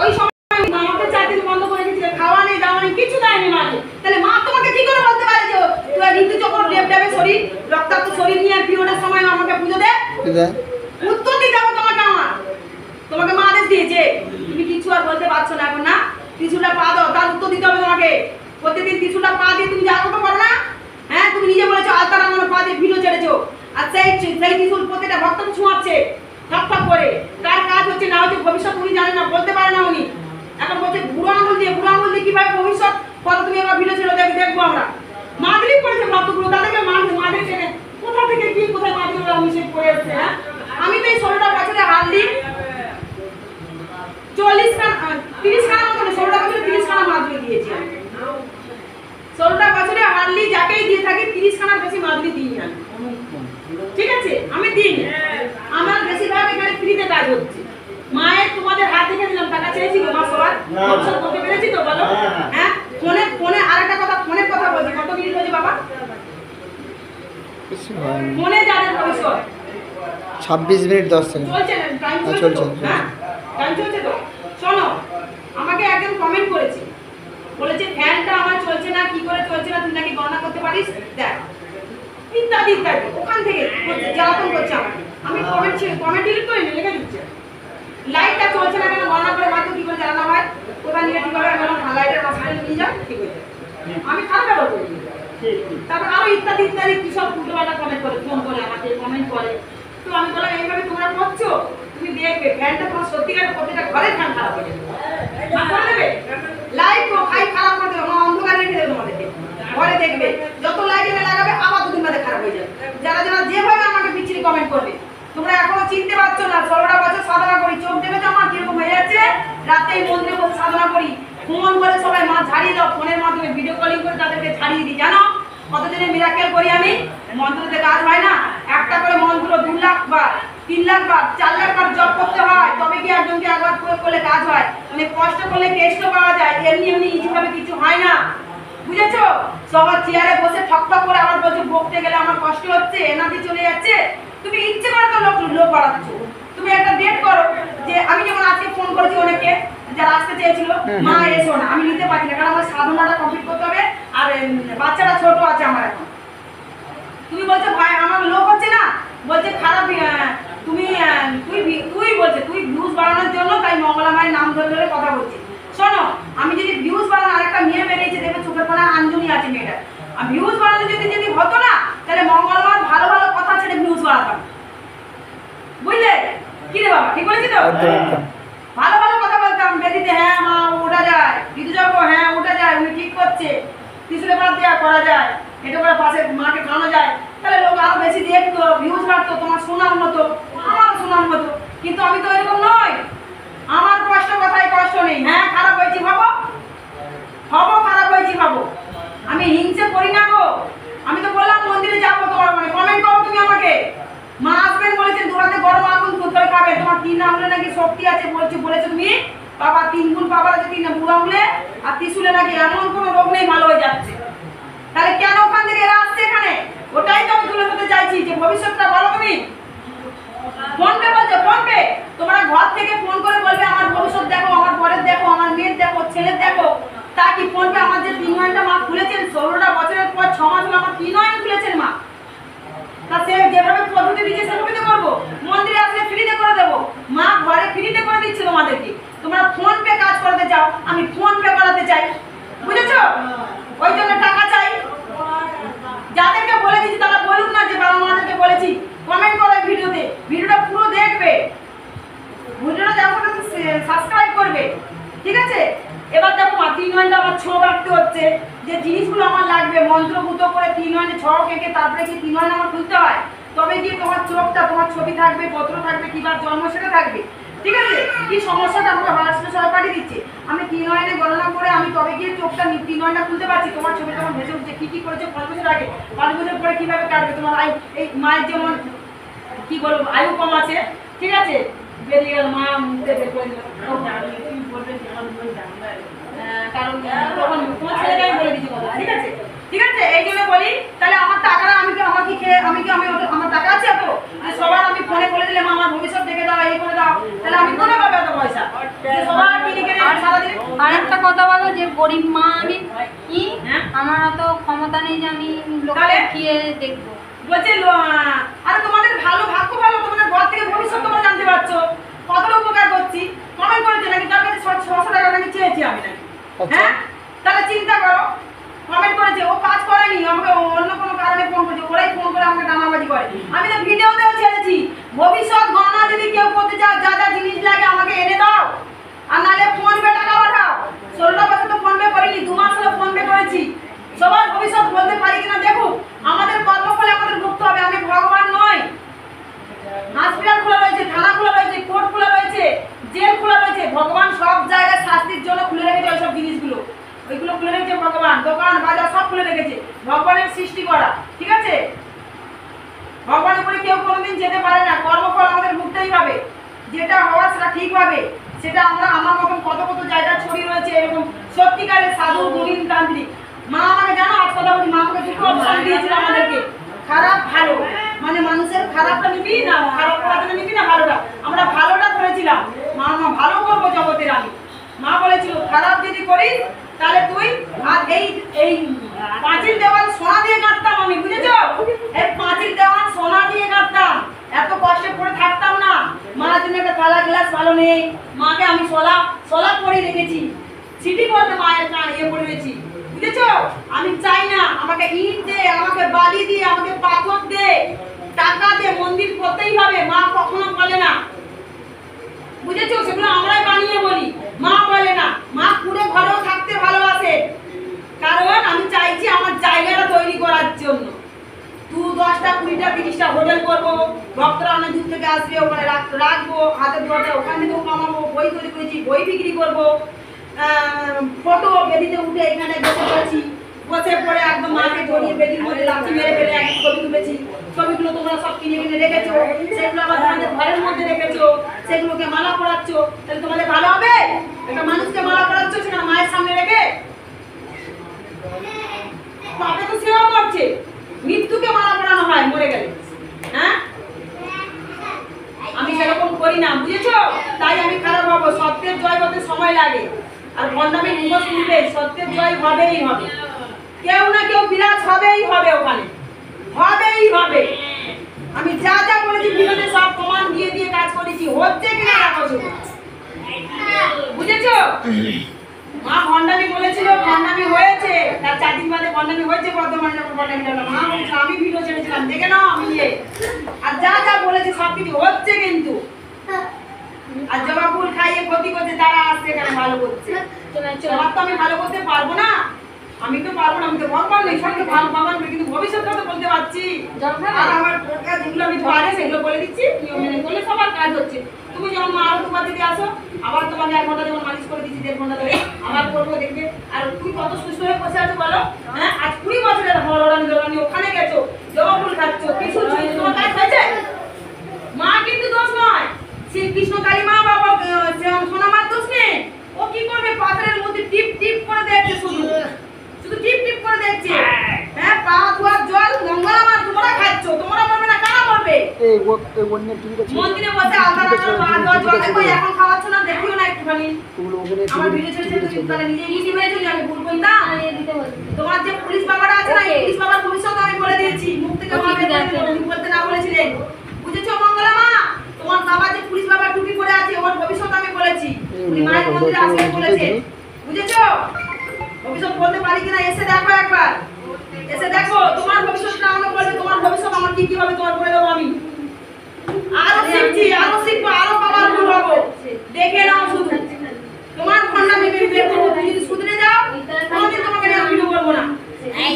ওই সময় মা আমাকে 4 দিন বন্ধ করে দিয়েছিল, খাওয়া নেই দাওয়া নেই কিছু দেয়নি মাকে। তাহলে মা তোমাকে কি করে বলতে পারে যে তুই ঋতু চক্র ডেবে শরীর রক্তাক্ত শরীর নিয়ে পিরিয়ডের সময় আমাকে পুজো দে? উত্তর দিতে হবে তোমাকে। তোমাকে মা আদেশ দিয়েছে, তুমি কিছু আর বলতে পারছো না এখন, না? কিছুটা পা দাও, তার উত্তর দিতে হবে তোমাকে। প্রত্যেকদিন কিছুটা পা দিয়ে তুমি জাগ্রত করো না? হ্যাঁ, তুমি নিজে বলেছো আলতার আমার পা দিয়ে ভিডিও ছেড়েছো, আর সেই কিছুর প্রত্যেকটা ভক্তকে ছোঁয়াচ্ছে ঠক ঠক করে। কার কাজ হচ্ছে না হচ্ছে ভবিষ্যৎ উনি জানেন না, বলতে পারে না উনি। এখন বলছে বুড়ো আঙুল দিয়ে কিভাবে ভবিষ্যৎ পরে তুমি এবার ভিডিও ছেড়ে দেখবো আমরা। মাদুলি করেছে ভক্তগুলো, তাদেরকে মাদুলি ছেড়ে কোথা থেকে কি কোথায় মাদুলি অভিষেক করে এসছে। হ্যাঁ, আমি তো এই 16টা বছরে হারলি 30 খানা মতো 16টা বছরে 30 খানা মাদুলি দিয়েছি। 16টা বছরে হারলি যাকেই দিয়ে থাকি 30 খানার বেশি মাদুলি দিই না, ঠিক আছে? আমি দিই, আমার বেশিরভাগ এখানে ফ্রিতে কাজ হচ্ছে। মায়ের তোমাদের হাত দেখে দিলাম, টাকা চেয়েছিল মা সবার ব্যবসা করতে পেরেছি তো বলো? হ্যাঁ, ফোনে আরেকটা কথা, ফোনের কথা বলছি। কত মিনিট হয়েছে বাবা? ফোনে যাদের ভবিষ্যৎ 26 মিনিট 10 সেকেন্ড চলছে না, টাইম চলছে। হ্যাঁ, টাইম চলছে তো। শোনো, আমাকে একজন কমেন্ট করেছে, বলেছে ফ্যানটা আমার চলছে না, কি করে চলছে না তুই নাকি গণনা করতে পারিস, দেখ ইত্যাদি ইত্যাদি। ওখান থেকে জ্বালাতন করছে আমাকে। আমি কমেন্ট ডিলিট করে লিখে দিচ্ছে লাইটটা চলছে না কেন, গণনা করে মাত্র কি করে জ্বালানো হয়, কোথায় নিয়ে ঠিক হবে, আমি লাইটের হসপিটালে নিয়ে যাও, ঠিক হয়ে যাবে। আমি খারাপ ব্যবহার করি। তারপর আরো ইত্যাদি ইত্যাদি কি সব উল্টোপাল্টা কমেন্ট করে, ফোন করে আমাকে কমেন্ট করে। তো আমি বললাম এইভাবে তোমরা করছো, তুমি দেখবে ফ্যানটা তোমার সত্যিকার প্রতিটা ঘরে ফ্যান খারাপ হয়ে যাবে, করে দেবে লাইট তো খাই খারাপ করে দেবে, আমার অন্ধকার রেখে দেবে তোমাদেরকে। ঘরে দেখবে যত লাইট এনে লাগাবে আবার 2 দিন বাদে খারাপ হয়ে যাবে। যারা যেভাবে আমাকে বিচ্ছিরি কমেন্ট করবে, তোমরা এখনো চিনতে পারছো না। 16টা বছর সাধনা করি, চোখ দেবে তো আমার কিরকম হয়ে যাচ্ছে। রাতে এই মন্দিরে বসে সাধনা করি, ফোন করে সবাই মা ঝাড়িয়ে দাও, ফোনের মাধ্যমে ভিডিও কলিং করে তাদেরকে ছাড়িয়ে দিই। জানো কতজনের মিরাকেল করি আমি? মন্ত্রতে কাজ হয় না, একটা করে মন্ত্র 2 লাখ বার, 3 লাখ বার, 4 লাখ বার জপ করতে হয়, তবে কি একজনকে একবার প্রয়োগ করলে কাজ হয়। মানে কষ্ট করলে টেস্ট পাওয়া যায়, এমনি ইজিভাবে কিছু হয় না, বুঝেছো? সবার চেয়ারে বসে ঠক ঠক করে আবার বলছে বকতে গেলে আমার কষ্ট হচ্ছে, এনার্জি চলে যাচ্ছে। তুমি ইচ্ছে করে তো লোক বাড়াচ্ছ। তুমি একটা ডেট করো, যে আমি যেমন আজকে ফোন করেছি অনেকে যারা আসতে চেয়েছিল, মা এসো না, আমি নিতে পারছি না, কারণ আমার সাধনাটা কমপ্লিট করতে হবে, আর বাচ্চাটা ছোট আছে আমার এখন। তুমি বলছো ভাই আমার লোক হচ্ছে না, বলছে খারাপ, তুই বলছে তুই ভিউজ বাড়ানোর জন্য তাই মঙ্গলা মায়ের নাম ধরে ধরে কথা বলছিস। শোনো, আমি যদি ভিউজ বাড়ানো, আরেকটা মেয়ে বেরিয়েছে দেখবে চোখের কোণা আঞ্জনি আছে মেয়েটা, আর ভিউজ বাড়ানো যদি হতো না, তাহলে মঙ্গলা মার ভালো ভালো কথা ছেড়ে ভিউজ বাড়াতাম, বুঝলে? কি রে বাবা, ঠিক বলেছি তো? ভালো ভালো কথা বলতাম বেদিতে, হ্যাঁ মা ওটা যায়, দিদি যাবো, হ্যাঁ ওটা যায়, উনি ঠিক করছে, ত্রিশুলে বাদ দেওয়া করা যায়, এটা করে পাশে মাকে খাওয়ানো যায়, তাহলে লোক আরো বেশি দেখতো, ভিউজ বাড়তো, তোমার সুনাম হতো, আমারও সুনাম হতো। কিন্তু আমি তো এরকম নই, আমার কষ্ট কথায় কষ্ট নেই। হ্যাঁ, খারাপ হয়েছি ভাবো, খারাপ হয়েছি ভাবো, আমি হিংসে করি না গো। আমি তো বললাম মন্দিরে যাবো, তোমার মানে কমেন্ট করো তুমি আমাকে। মা আসবেন বলেছেন, দুহাতে গরম আগুন দুধ করে খাবে, তোমার 3 আঙুলে নাকি শক্তি আছে বলেছো তুমি, বাবা 3 গুণ পাবার আছে 3 বুড়ো আঙুলে, আর ত্রিশুলে নাকি এমন কোনো রোগ নেই, ভালো হয়ে যাচ্ছে। তাহলে কেন ওখান থেকে এরা আসছে এখানে? ওটাই তো আমি তুলে ধরতে চাইছি, যে ভবিষ্যৎটা বলো তুমি। ফোন পে বলছো, ফোন পে তোমরা ঘর থেকে ফোন করে বলবে আমার ভবিষ্যৎ দেখো, আমার বরের দেখো, আমার মেয়ের দেখো, ছেলের দেখো। তা কি ফোন পে আমার যে 3 নয়নটা মা খুলেছেন, 16টা বছরের পর 6 মাস হলো আমার 3 নয়ন খুলেছেন মা, তা সে যেভাবে পদ্ধতি দিচ্ছে সেভাবে তো করবো। মন্দিরে আসলে ফ্রিতে করে দেবো, মা ঘরে ফ্রিতে করে দিচ্ছে তোমাদেরকে। তোমরা ফোন পে কাজ করতে চাও, আমি ফোন পে করাতে চাই, বুঝেছো? ওই জন্য টাকা চাই। যাদেরকে বলে দিচ্ছি তারা বলুন না যে বাবা মাদেরকে বলেছি, কমেন্ট করো ভিডিওটা পুরো দেখবে, ভিডিওটা যেমন সাবস্ক্রাইব করবে, ঠিক আছে? এবার দেখো মা 3 নয়নটা আমার ছোঁয়া রাখতে হচ্ছে, যে জিনিসগুলো আমার লাগবে মন্ত্রভূত করে 3 নয়নে ছক এঁকে তারপরে কি 3 নয়ন আমার খুলতে হয়, তবে গিয়ে তোমার চোখটা, তোমার ছবি থাকবে, পত্র থাকবে, কিবার জন্ম সেটা থাকবে, ঠিক আছে? কি সমস্যাটা আমাকে মহারাষ্ট্র সবাই পাঠিয়ে দিচ্ছে, আমি 3 নয়নে গণনা করে আমি তবে গিয়ে চোখটা 3 নয়নটা খুলতে পারছি। তোমার ছবি তখন ভেসে উঠছে, কি করেছো 5 বছর আগে, 5 বছর পরে কিভাবে কাটবে তোমার এই মায়ের যেমন কি বলবো আয়ু কম আছে, ঠিক আছে? বেরিয়ে গেল মা, মুখে বের করে দিল, কারণ তখন তোমার ছেলেকে আমি বলে দিচ্ছি কথা, ঠিক আছে? এই জন্য বলি, তাহলে আমার টাকাটা আমি কি আমার আমার টাকা আছে এত যে সবার আমি ফোনে বলে দিলে মা আমার ভবিষ্যৎ দেখে দাও এই করে দাও, তাহলে আমি কোনে পাবো এত পয়সা? যে সবার কিনে কিনে সারাদিন। আর একটা কথা বলো যে গরিব মা আমি কি হ্যাঁ? আমার অত ক্ষমতা নেই যে আমি লোককে তাহলে? খেয়ে দেখবো। বলছে আরে তোমাদের ভালো ভাগ্য ভালো, তোমাদের ঘর থেকে ভবিষ্যৎ তোমরা জানতে পারছো, কতটা উপকার করছি। কমেন্ট করেছে নাকি তার কাছে 600 টাকা নাকি চেয়েছি আমি নাকি, হ্যাঁ? তাহলে চিন্তা করো, কমেন্ট করেছে ও কাজ করেনি, আমাকে অন্য কোনো কারণে ফোন করেছে, ওরাই ফোন করে আমাকে টানাবাজি করে। আমি তো ভিডিওতেও ছেড়েছি, ভবিষ্যৎ গণনা যদি কেউ করতে চাও যা যা জিনিস লাগে আমাকে এনে দাও, আর নাহলে ফোন পে টাকা পাঠাও। 16টা বছর তো ফোন পে করিনি, 2 মাস হলো ফোন পে করেছি। সবার ভবিষ্যৎ বলতে পারি কিনা দেখুক, আমাদের কর্মফলে আমাদের ভুগতে হবে, আমি ভগবান নই। হসপিটাল খোলা রয়েছে, থানা খোলা রয়েছে, কোর্ট খোলা রয়েছে, জেল খোলা রয়েছে, ভগবান সব জায়গায় শাস্তির জন্য খুলে রেখেছে ওইসব জিনিসগুলো, ওইগুলো খুলে রেখেছে ভগবান, দোকান বাজার সব খুলে রেখেছে, ভগবানের সৃষ্টি করা, ঠিক আছে? ভগবানের উপরে কেউ কোনোদিন যেতে পারে না, কর্মফল আমাদের ভুগতেই হবে, যেটা হওয়ার সেটা ঠিক হবে। সেটা আমরা আমার মতন কত কত জায়গায় ছড়িয়ে রয়েছে এরকম সত্যিকারের সাধু নবীন তান্ত্রিক। মা আমাকে জানো আজ কথা বলি, মা আমাকে দুটো অপশন দিয়েছিল আমাদেরকে, খারাপ ভালো, মানে মানুষের খারাপটা নিবি না খারাপ করাটা নিবি না ভালোটা, আমরা ভালোটা ধরেছিলাম। মা ভালো করবো জগতের আমি, মা বলেছিল খারাপ যদি করিস তাহলে তুই, আর এই পাঁচিল দেওয়াল সোনা দিয়ে কাটতাম আমি, বুঝেছো? এই পাঁচিল দেওয়াল সোনা দিয়ে কাটতাম, এত কষ্টে পড়ে থাকতাম না। মার জন্য একটা থালা গ্লাস ভালো নেই, মাকে আমি সলা করে রেখেছি, সিটি করতে মায়ের কান করে রেখেছি, বুঝেছো? আমি চাই না আমাকে ইট দে, আমাকে বালি দিয়ে, আমাকে পাথর দে, টাকা দে, মন্দির করতেই হবে, মা কখনো বলে না, বুঝেছো? সেগুলো আমরাই বানিয়ে বলি, মা বলে না। মা পুরো ঘরেও থাকতে ভালোবাসে, কারণ আমি চাইছি আমার জায়গাটা তৈরি করার জন্য। 10টা 20টা 30টা হোটেল করবো, ভক্তরা অনেক দূর থেকে আসবে, ওখানে রাখবো, হাতে ধোয়াটা ওখান থেকেও কামাবো, বই তৈরি করেছি, বই বিক্রি করবো, ফটো বেদিতে উঠে এখানে বসে পড়েছি, বসে পড়ে একদম মাকে জড়িয়ে বেদির মধ্যে লাঠি মেরে ফেলে এক ছবি তুলেছি, ছবিগুলো তোমরা সব কিনে কিনে রেখেছো, সেগুলো আবার তোমাদের ঘরের মধ্যে রেখেছো, সেগুলোকে মালা পরাচ্ছো, তাহলে তোমাদের ভালো হবে? একটা মানুষকে মালা পরাচ্ছো সেখানে মায়ের সামনে রেখে, পাপে তো সেও করছে, মৃত্যুকে মালা পরানো হয় মরে গেলে, হ্যাঁ? আমি সেরকম করি না, বুঝেছো? তাই আমি খারাপ হবো, সত্যের জয় হতে সময় লাগে, আর ভণ্ডামি মুখোশ খুলবে, সত্যের জয় হবেই হবে, কেউ না কেউ বিরাজ হবেই হবে, ওখানে হবেই হবে। আমি যা যা বলেছি ভিডিওতে সব প্রমাণ দিয়ে দিয়ে কাজ করেছি, হচ্ছে কিনা দেখো, বুঝেছো? মা ভণ্ডামি বলেছিল, ভণ্ডামি হয়েছে, তার 4 দিন বাদে ভণ্ডামি হয়েছে, বর্ধমানে যখন ভণ্ডামি হলো মা বলছে আমি ভিডিও ছেড়েছিলাম দেখে নাও, আমি আর যা যা বলেছি সব কিছু হচ্ছে কিন্তু। আর জবা ফুল খাইয়ে ক্ষতি করছে তারা আসছে এখানে ভালো করছে, সবার তো আমি ভালো করতে পারবো না, আমি তো পারবো না, আমি তো ভগবান নেই, সবকে ভালো ভগবান, কিন্তু ভবিষ্যৎটা তো বলতে পারছি। আর আমার যেগুলো আমি পারি সেগুলো বলে দিচ্ছি, নিয়ম মেনে করলে সবার কাজ হচ্ছে। তুমি যখন মা আরো 2 বার দিতে আসো, আবার তোমাকে 1 ঘন্টা যেমন মালিশ করে দিচ্ছি, 1.5 ঘন্টা ধরে আবার করবো, দেখবে। আর তুমি কত সুস্থ হয়ে বসে আছো বলো, হ্যাঁ? আজ 20 বছরের হরড়ানি ওখানে গেছো, জবা ফুল খাচ্ছ, কিছু তোমার কাজ হয়েছে? মা কিন্তু দোষ নয়, শ্রীকৃষ্ণ কালী মা বাবা সোনামার দোষ নেই, ও কি করবে? পাথরের মধ্যে টিপ টিপ করে দেখছে, শুধু টিপ টিপ করে দেখছে, হ্যাঁ? পা ধোয়ার জল মঙ্গলা মা তোমরা খাচ্ছ, তোমরা পারবে না, কারা পারবে? মন্দিরে বসে আল্লাহ পা ধোয়ার জল দেখো, এখন খাওয়াচ্ছ না, দেখিও না একটুখানি। আমার ভিডিও ছেড়েছে তুমি তাহলে নিজে ইজি হয়ে চলে যাবে, ভুল বলতা। তোমার যে পুলিশ বাবাটা আছে না, পুলিশ বাবার ভবিষ্যৎ আমি বলে দিয়েছি, মুখ থেকে বলতে না বলেছিলেন, বুঝেছো মঙ্গলা মা? তোমার বাবা যে পুলিশ বাবা টুপি পরে আছে, ওর ভবিষ্যৎ আমি বলেছি, উনি মায়ের মন্দিরে আসতে বলেছে, বুঝেছো? ভবিষ্যৎ বলতে পারি কিনা এসে দেখো একবার, এসে দেখো তোমার ভবিষ্যৎটা আমাকে বলবে, তোমার ভবিষ্যৎ আমার কি কি হবে তোমার বলে দেবো আমি। আরো শিখছি, আরো শিখবো, আরো পাওয়ার ফুল হবো, দেখে নাও শুধু। তোমার ভণ্ডামি বের করবো, তুমি যদি শুধরে যাও কোনোদিন তোমাকে নিয়ে ভিডিও করবো না,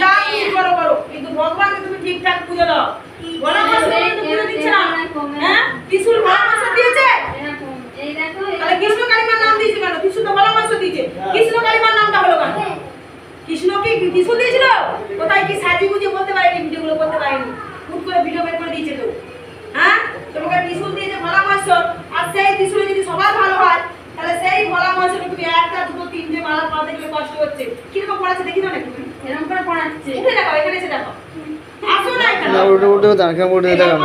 যা কিছু করো করো, কিন্তু ভগবানকে তুমি ঠিকঠাক পুজো দাও। বলা মাস পুজো দিচ্ছে না, হ্যাঁ? ত্রিশূল বলা মাস দিয়েছে, তাহলে কৃষ্ণ কালীমার নাম দিয়েছে কেন? কৃষ্ণ তো বলা মাস দিয়েছে, কৃষ্ণ কালীমার নামটা হলো কেন? কৃষ্ণ কি ত্রিশূল দিয়েছিল? কোথায় কি সাজি গুজে বলতে পারেনি, ভিডিওগুলো করতে পারেনি, হুট করে ভিডিও বের করে দিয়েছে তো, হ্যাঁ? তোমাকে ত্রিশূল দিয়েছে ভোলা মহেশ্বর, আর সেই ত্রিশূলে যদি সবার ভালো হয়, তাহলে সেই ভোলা মহেশ্বরকে তুমি 1টা 2টো 3টে মালা পড়াতে গেলে কষ্ট হচ্ছে। কিরকম পড়াচ্ছে দেখি না, নাকি এরকম করে পড়াচ্ছে, উঠে দেখো, এখানে এসে দেখো, আসো না এখানে। না উঠে উঠে দাঁড় উঠে দেখানো